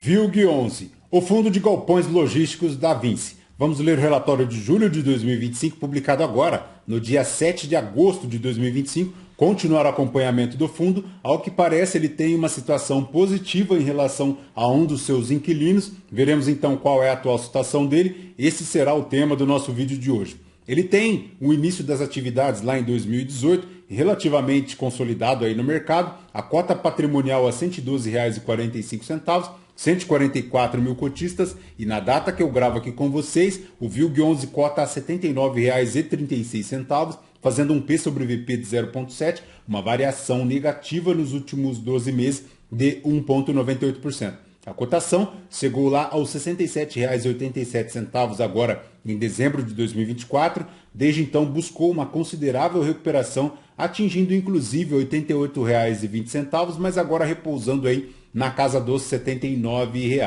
VILG11, o Fundo de Galpões Logísticos da Vinci. Vamos ler o relatório de julho de 2025, publicado agora, no dia 7 de agosto de 2025. Continuar o acompanhamento do fundo. Ao que parece, ele tem uma situação positiva em relação a um dos seus inquilinos. Veremos então qual é a atual situação dele. Esse será o tema do nosso vídeo de hoje. Ele tem o início das atividades lá em 2018, relativamente consolidado aí no mercado. A cota patrimonial a R$ 112,45, 144 mil cotistas, e na data que eu gravo aqui com vocês, o VILG11 cota a R$ 79,36, fazendo um P sobre VP de 0,7, uma variação negativa nos últimos 12 meses de 1,98%. A cotação chegou lá aos R$ 67,87 agora em dezembro de 2024. Desde então buscou uma considerável recuperação, atingindo inclusive R$ 88,20, mas agora repousando aí na casa dos R$ 79.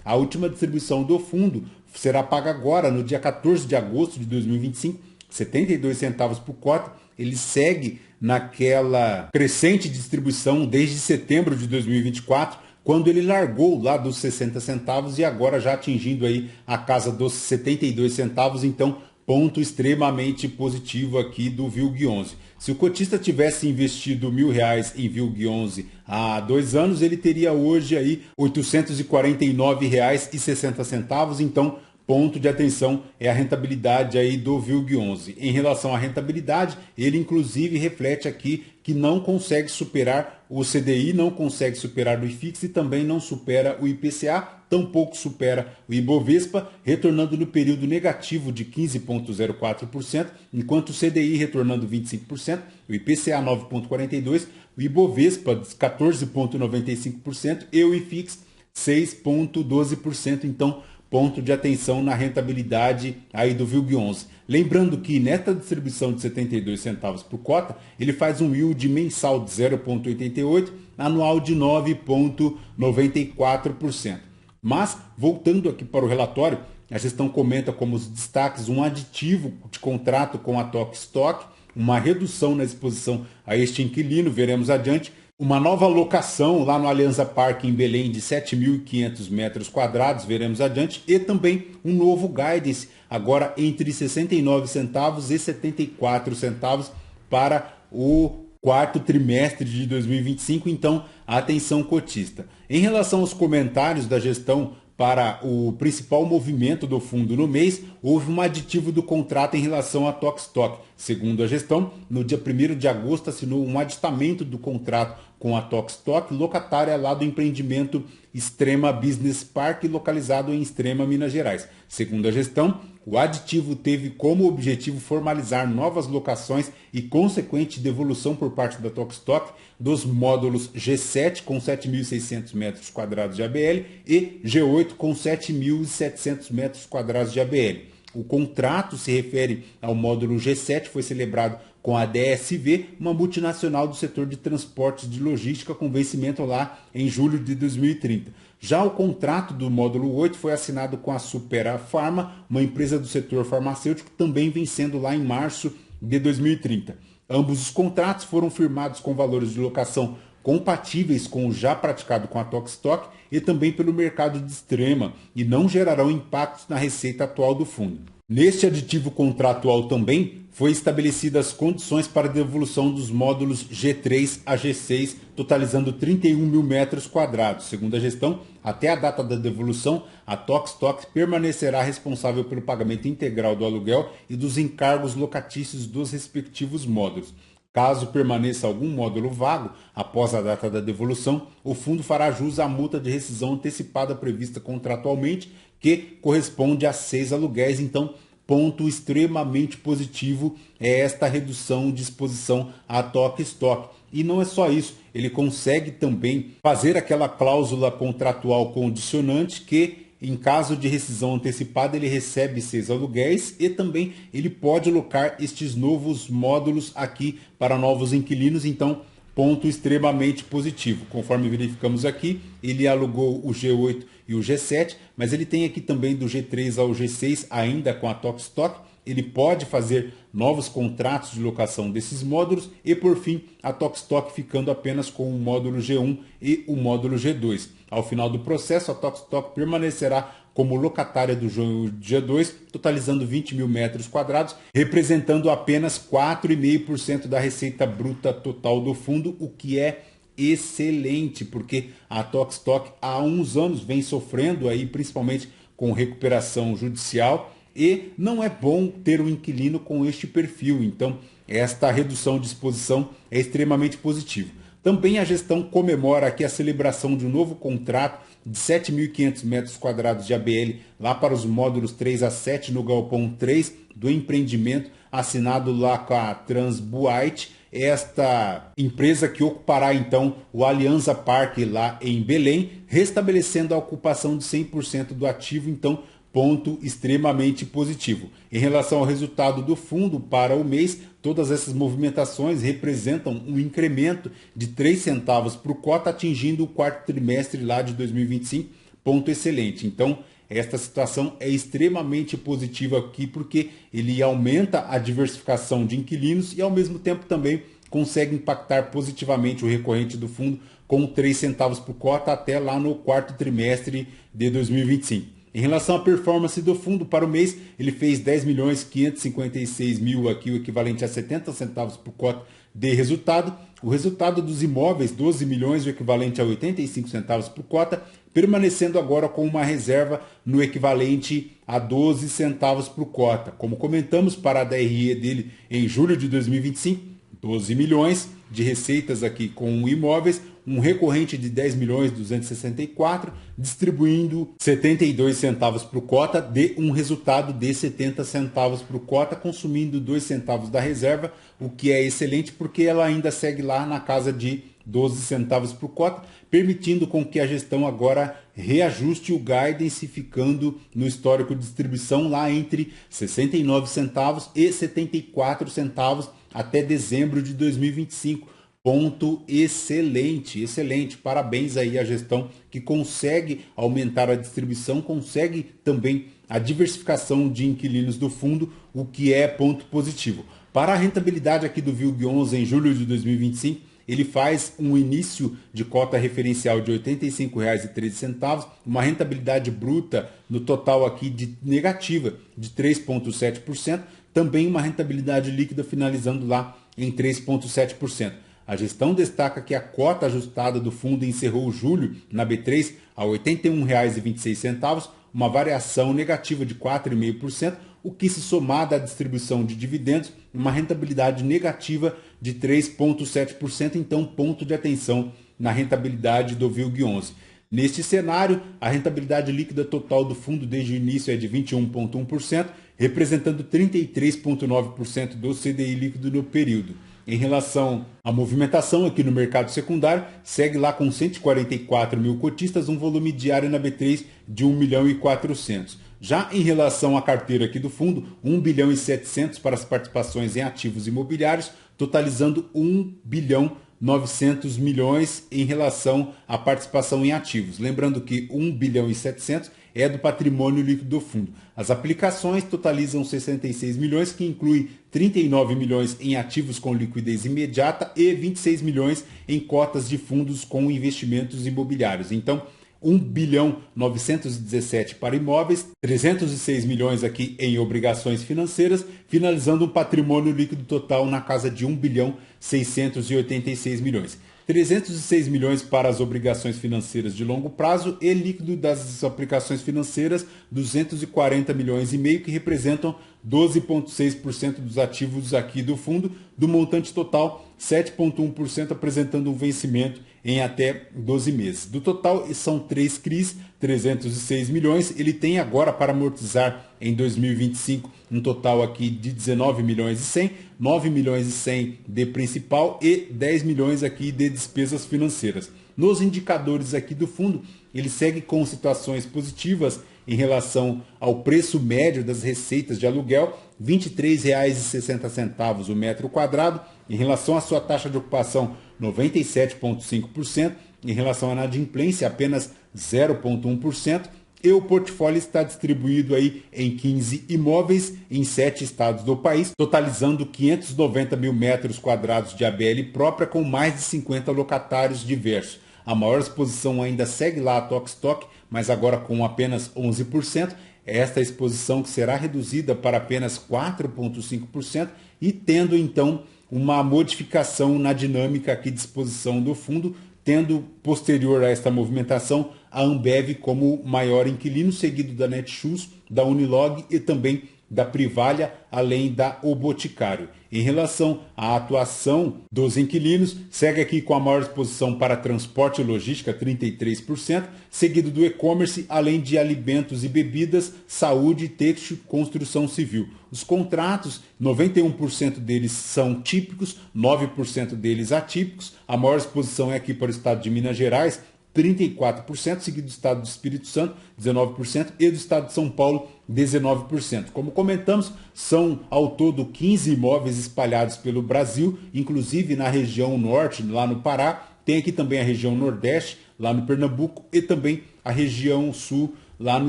A última distribuição do fundo será paga agora, no dia 14 de agosto de 2025, 72 centavos por cota. Ele segue naquela crescente distribuição desde setembro de 2024, quando ele largou lá dos 60 centavos e agora já atingindo aí a casa dos 72 centavos, então ponto extremamente positivo aqui do VILG11. Se o cotista tivesse investido R$ 1.000 em VILG11 há 2 anos, ele teria hoje aí R$ 849,60, então ponto de atenção é a rentabilidade aí do VILG11. Em relação à rentabilidade, ele inclusive reflete aqui que não consegue superar o CDI, não consegue superar o IFIX e também não supera o IPCA, tampouco supera o Ibovespa, retornando no período negativo de 15,04%, enquanto o CDI retornando 25%, o IPCA 9,42%, o Ibovespa 14,95% e o IFIX 6,12%. Então, ponto de atenção na rentabilidade aí do VILG11. Lembrando que nesta distribuição de 72 centavos por cota, ele faz um yield mensal de 0,88, anual de 9,94%. Mas, voltando aqui para o relatório, a gestão comenta como os destaques um aditivo de contrato com a Tok Stock, uma redução na exposição a este inquilino, veremos adiante, uma nova locação lá no Alianza Parque em Belém de 7.500 metros quadrados, veremos adiante, e também um novo guidance, agora entre 69 centavos e 74 centavos para o quarto trimestre de 2025, então atenção cotista. Em relação aos comentários da gestão para o principal movimento do fundo no mês, houve um aditivo do contrato em relação à Tok Stock. Segundo a gestão, no dia 1º de agosto assinou um aditamento do contrato com a Tok Stock, locatária lá do empreendimento Extrema Business Park, localizado em Extrema, Minas Gerais. Segundo a gestão, o aditivo teve como objetivo formalizar novas locações e consequente devolução por parte da Tok Stock dos módulos G7 com 7.600 metros quadrados de ABL e G8 com 7.700 metros quadrados de ABL. O contrato se refere ao módulo G7, foi celebrado com a DSV, uma multinacional do setor de transportes de logística, com vencimento lá em julho de 2030. Já o contrato do módulo 8 foi assinado com a Supera Pharma, uma empresa do setor farmacêutico, também vencendo lá em março de 2030. Ambos os contratos foram firmados com valores de locação compatíveis com o já praticado com a Tok Stock e também pelo mercado de Extrema e não gerarão impactos na receita atual do fundo. Neste aditivo contratual também foi estabelecidas as condições para a devolução dos módulos G3 a G6, totalizando 31 mil metros quadrados. Segundo a gestão, até a data da devolução, a Tok Stock permanecerá responsável pelo pagamento integral do aluguel e dos encargos locatícios dos respectivos módulos. Caso permaneça algum módulo vago após a data da devolução, o fundo fará jus à multa de rescisão antecipada prevista contratualmente, que corresponde a 6 aluguéis. Então, ponto extremamente positivo é esta redução de exposição à Tok Stock. E não é só isso, ele consegue também fazer aquela cláusula contratual condicionante que, em caso de rescisão antecipada, ele recebe 6 aluguéis e também ele pode alocar estes novos módulos aqui para novos inquilinos. Então, ponto extremamente positivo. Conforme verificamos aqui, ele alugou o G8 e o G7, mas ele tem aqui também do G3 ao G6 ainda com a Tok Stock, ele pode fazer novos contratos de locação desses módulos e, por fim, a Tokstok ficando apenas com o módulo G1 e o módulo G2. Ao final do processo, a Tokstok permanecerá como locatária do G2, totalizando 20 mil metros quadrados, representando apenas 4,5% da receita bruta total do fundo, o que é excelente, porque a Tokstok há uns anos vem sofrendo aí, principalmente com recuperação judicial, e não é bom ter um inquilino com este perfil. Então, esta redução de exposição é extremamente positiva. Também a gestão comemora aqui a celebração de um novo contrato de 7.500 metros quadrados de ABL lá para os módulos 3 a 7 no Galpão 3 do empreendimento, assinado lá com a Transbuite, esta empresa que ocupará então o Alianza Parque lá em Belém, restabelecendo a ocupação de 100% do ativo, então ponto extremamente positivo. Em relação ao resultado do fundo para o mês, todas essas movimentações representam um incremento de 3 centavos por cota, atingindo o quarto trimestre lá de 2025, ponto excelente. Então, esta situação é extremamente positiva aqui porque ele aumenta a diversificação de inquilinos e ao mesmo tempo também consegue impactar positivamente o recorrente do fundo com 3 centavos por cota até lá no quarto trimestre de 2025. Em relação à performance do fundo para o mês, ele fez 10.556.000 aqui, o equivalente a 70 centavos por cota de resultado. O resultado dos imóveis, 12 milhões, o equivalente a 85 centavos por cota, permanecendo agora com uma reserva no equivalente a 12 centavos por cota. Como comentamos, para a DRE dele em julho de 2025, 12 milhões de receitas aqui com imóveis, um recorrente de 10.264, distribuindo 72 centavos por cota, de um resultado de 70 centavos por cota, consumindo 2 centavos da reserva, o que é excelente porque ela ainda segue lá na casa de 12 centavos por cota, permitindo com que a gestão agora reajuste o guidance, ficando no histórico de distribuição lá entre 69 centavos e 74 centavos até dezembro de 2025. Ponto excelente, excelente. Parabéns aí à gestão que consegue aumentar a distribuição, consegue também a diversificação de inquilinos do fundo, o que é ponto positivo. Para a rentabilidade aqui do VILG11 em julho de 2025, ele faz um início de cota referencial de R$ 85,13, uma rentabilidade bruta no total aqui de negativa de 3,7%, também uma rentabilidade líquida finalizando lá em 3,7%. A gestão destaca que a cota ajustada do fundo encerrou julho na B3 a R$ 81,26, uma variação negativa de 4,5%, o que se somada à distribuição de dividendos, uma rentabilidade negativa de 3,7%, então ponto de atenção na rentabilidade do VILG11. Neste cenário, a rentabilidade líquida total do fundo desde o início é de 21,1%, representando 33,9% do CDI líquido no período. Em relação à movimentação aqui no mercado secundário, segue lá com 144 mil cotistas, um volume diário na B3 de 1 milhão e 400. Já em relação à carteira aqui do fundo, 1 bilhão e 700 para as participações em ativos imobiliários, totalizando 1 bilhão 900 milhões em relação à participação em ativos. Lembrando que 1 bilhão e 700 é do patrimônio líquido do fundo. As aplicações totalizam 66 milhões, que inclui 39 milhões em ativos com liquidez imediata e 26 milhões em cotas de fundos com investimentos imobiliários. Então, 1 bilhão 917 para imóveis, 306 milhões aqui em obrigações financeiras, finalizando um patrimônio líquido total na casa de 1 bilhão 686 milhões. 306 milhões para as obrigações financeiras de longo prazo e líquido das aplicações financeiras 240 milhões e meio, que representam 12,6% dos ativos aqui do fundo, do montante total 7,1% apresentando um vencimento em até 12 meses. Do total são 3 CRIs, 306 milhões, ele tem agora para amortizar em 2025 um total aqui de 19 milhões e 100, 9 milhões e 100 de principal e 10 milhões aqui de despesas financeiras. Nos indicadores aqui do fundo, ele segue com situações positivas em relação ao preço médio das receitas de aluguel, R$ 23,60 o metro quadrado, em relação à sua taxa de ocupação, 97,5%, em relação à inadimplência, apenas 0,1%, e o portfólio está distribuído aí em 15 imóveis em 7 estados do país, totalizando 590 mil metros quadrados de ABL própria com mais de 50 locatários diversos. A maior exposição ainda segue lá a Tokstok, mas agora com apenas 11%. Esta exposição que será reduzida para apenas 4,5% e tendo então uma modificação na dinâmica aqui de exposição do fundo, tendo posterior a esta movimentação a Ambev como maior inquilino, seguido da Netshoes, da Unilog e também da Privalha, além da O Boticário. Em relação à atuação dos inquilinos, segue aqui com a maior exposição para transporte e logística, 33%, seguido do e-commerce, além de alimentos e bebidas, saúde, têxtil, construção civil. Os contratos, 91% deles são típicos, 9% deles atípicos. A maior exposição é aqui para o estado de Minas Gerais, 34%, seguido do estado do Espírito Santo, 19%, e do estado de São Paulo, 19%. Como comentamos, são ao todo 15 imóveis espalhados pelo Brasil, inclusive na região norte, lá no Pará, tem aqui também a região nordeste, lá no Pernambuco, e também a região sul, lá no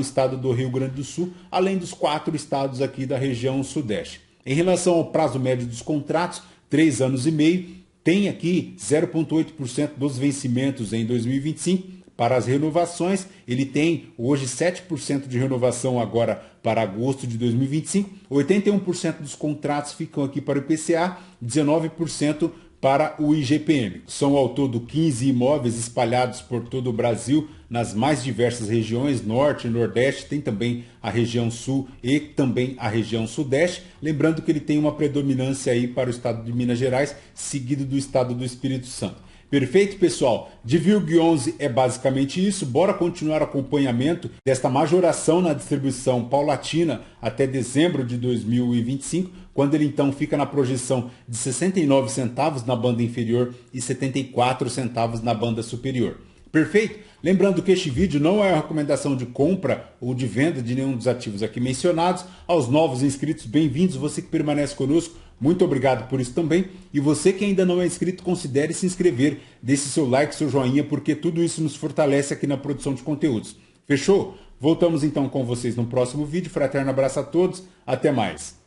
estado do Rio Grande do Sul, além dos 4 estados aqui da região sudeste. Em relação ao prazo médio dos contratos, 3 anos e meio, tem aqui 0,8% dos vencimentos em 2025. Para as renovações, ele tem hoje 7% de renovação agora para agosto de 2025. 81% dos contratos ficam aqui para o IPCA, 19% para o IGPM. São ao todo 15 imóveis espalhados por todo o Brasil, nas mais diversas regiões, norte e nordeste, tem também a região sul e também a região sudeste. Lembrando que ele tem uma predominância aí para o estado de Minas Gerais, seguido do estado do Espírito Santo. Perfeito, pessoal? De VIRG 11 é basicamente isso. Bora continuar o acompanhamento desta majoração na distribuição paulatina até dezembro de 2025, quando ele então fica na projeção de 69 centavos na banda inferior e 74 centavos na banda superior. Perfeito? Lembrando que este vídeo não é uma recomendação de compra ou de venda de nenhum dos ativos aqui mencionados. Aos novos inscritos, bem-vindos. Você que permanece conosco, muito obrigado por isso também. E você que ainda não é inscrito, considere se inscrever. Deixe seu like, seu joinha, porque tudo isso nos fortalece aqui na produção de conteúdos. Fechou? Voltamos então com vocês no próximo vídeo. Fraterno abraço a todos. Até mais.